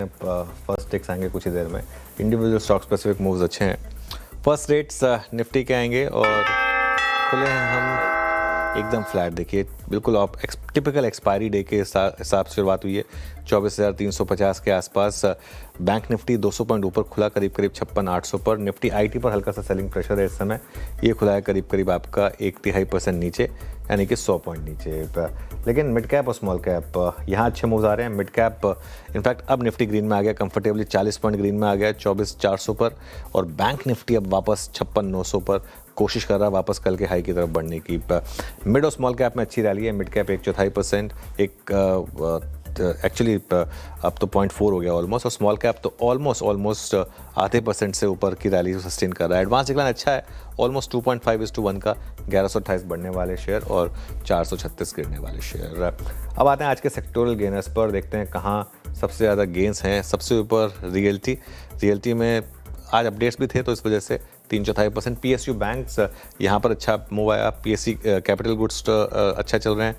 First takes आएंगे कुछ ही देर में। इंडिविजुअल स्टॉक स्पेसिफिक मूव्स अच्छे हैं। फर्स्ट रेट्स निफ्टी के आएंगे और खुले हैं हम एकदम फ्लैट। देखिए बिल्कुल आप टिपिकल एक्सपायरी डे के हिसाब से शुरुआत हुई है 24,350 के आसपास। बैंक निफ्टी 200 पॉइंट ऊपर खुला, करीब 56,800 पर। निफ्टी आईटी पर हल्का सा सेलिंग प्रेशर है इस समय, ये खुला है करीब आपका 1.5% नीचे, यानी कि 100 पॉइंट नीचे। लेकिन मिड कैप और स्मॉल कैप यहाँ अच्छे मूव्स आ रहे हैं। मिड कैप इनफैक्ट अब निफ्टी ग्रीन में आ गया, कंफर्टेबली 40 पॉइंट ग्रीन में आ गया 24,400 पर। और बैंक निफ्टी अब वापस 56,900 पर कोशिश कर रहा है वापस कल के हाई की तरफ बढ़ने की। मिड और स्मॉल कैप में अच्छी रैली है। मिड कैप 1/4%, एक्चुअली अब तो 0.4 हो गया ऑलमोस्ट, और स्मॉल कैप तो ऑलमोस्ट आधे % से ऊपर की रैली सस्टेन कर रहा है। एडवांस डिक्लाइन अच्छा है, ऑलमोस्ट 2.5:1 का, 1128 बढ़ने वाले शेयर और 436 गिरने वाले शेयर। अब आते हैं आज के सेक्टोरल गेनर्स पर, देखते हैं कहाँ सबसे ज़्यादा गेंस हैं। सबसे ऊपर रियल्टी में आज अपडेट्स भी थे तो इस वजह से 3/4%। पीएसयू बैंक्स यहाँ पर अच्छा मूव आया। पीएससी कैपिटल गुड्स अच्छा चल रहे हैं।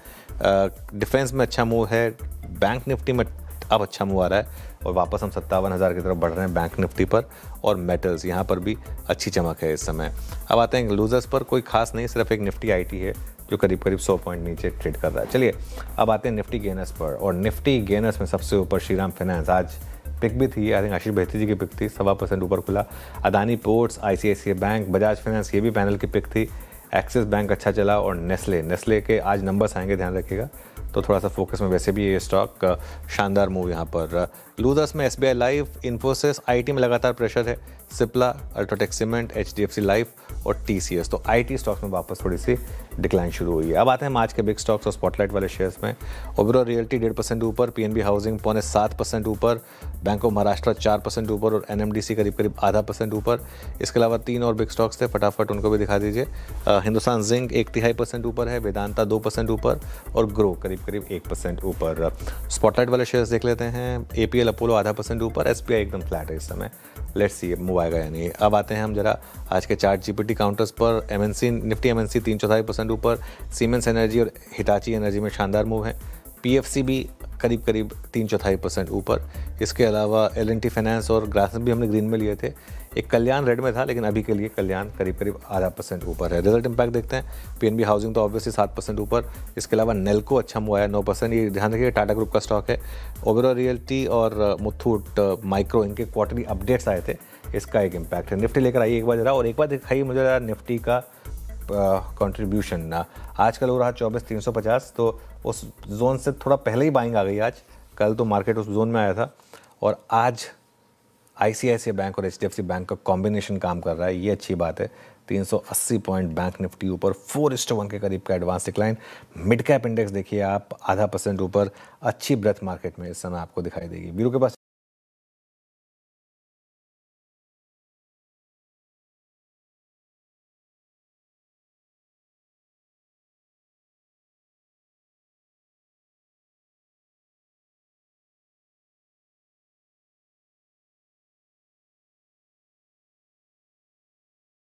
डिफेंस में अच्छा मूव है। बैंक निफ्टी में अब अच्छा मूव आ रहा है और वापस हम 57,000 की तरफ बढ़ रहे हैं बैंक निफ्टी पर। और मेटल्स यहाँ पर भी अच्छी चमक है इस समय। अब आते हैं लूजर्स पर, कोई खास नहीं, सिर्फ एक निफ्टी आईटी है जो करीब 100 पॉइंट नीचे ट्रेड कर रहा है। चलिए अब आते हैं निफ्टी गेनर्स पर, और निफ्टी गेनर्स में सबसे ऊपर श्रीराम फाइनेंस आज पिक भी थी, आई थिंक आशीष बेहती जी की पिक थी, 1.25% ऊपर खुला। Adani ports, ICICI bank, Bajaj finance, ये भी पैनल की पिक थी। एक्सिस बैंक अच्छा चला। और नेस्ले के आज नंबर्स आएंगे, ध्यान रखिएगा, तो थोड़ा सा फोकस में वैसे भी ये स्टॉक शानदार मूव यहाँ पर। लूजर्स में एसबीआई लाइफ, इन्फोसिस, आईटी में लगातार प्रेशर है। Cipla, UltraTech cement, HDFC life और टीसीएस, तो आईटी स्टॉक्स में वापस थोड़ी सी डिक्लाइन शुरू हुई है। अब आते हैं आज के बिग स्टॉक्स और स्पॉटलाइट वाले शेयर्स में। ओबेरॉय रियल्टी 1.5% ऊपर, पीएनबी हाउसिंग 6.25% ऊपर, बैंक ऑफ महाराष्ट्र 4% ऊपर और एनएमडीसी करीब 0.5% ऊपर। इसके अलावा 3 और बिग स्टॉक्स थे, फटाफट उनको भी दिखा दीजिए। हिंदुस्तान जिंक 1.5% ऊपर है, वेदांता 2% ऊपर और ग्रो करीब 1% ऊपर। स्पॉटलाइट वाले शेयर्स देख लेते हैं। एपीएल अपोलो 0.5% ऊपर, एसबीआई एकदम फ्लैट है इस समय। लेट्स सी मूव आएगा या नहीं। अब आते हैं हम जरा आज के चार्ट जीपीटी काउंटर्स पर। एमएनसी, निफ्टी एमएनसी 3/4% ऊपर, सीमेंस एनर्जी और हिटाची एनर्जी में शानदार मूव है। पीएफसी भी करीब 3/4% ऊपर। इसके अलावा एलएनटी फाइनेंस और ग्रासिम भी हमने ग्रीन में लिए थे। एक कल्याण रेड में था, लेकिन अभी के लिए कल्याण करीब 0.5% ऊपर है। रिजल्ट इम्पैक्ट देखते हैं। पीएनबी हाउसिंग तो ऑब्वियसली 7% ऊपर। इसके अलावा नेल्को अच्छा मूव आया 9%, ये ध्यान रखिए टाटा ग्रुप का स्टॉक है। ओबेरॉय रियल्टी और मुथूट माइक्रो, इनके क्वार्टरली अपडेट्स आए थे, इसका एक इम्पैक्ट है। निफ्टी लेकर आइए एक बार जरा, और एक बार दिखाइए मुझे जरा निफ्टी का कंट्रीब्यूशन। आजकल हो रहा 24,350, तो उस जोन से थोड़ा पहले ही बाइंग आ गई आज। कल तो मार्केट उस जोन में आया था, और आज आईसीआईसीआई बैंक और एचडीएफसी बैंक का कॉम्बिनेशन काम कर रहा है, ये अच्छी बात है। 380 पॉइंट बैंक निफ्टी ऊपर, 4:1 के करीब का advance decline. Mid cap index देखिए आप 0.5% ऊपर, अच्छी ब्रेथ मार्केट में इस समय आपको दिखाई देगी। वीरू के पास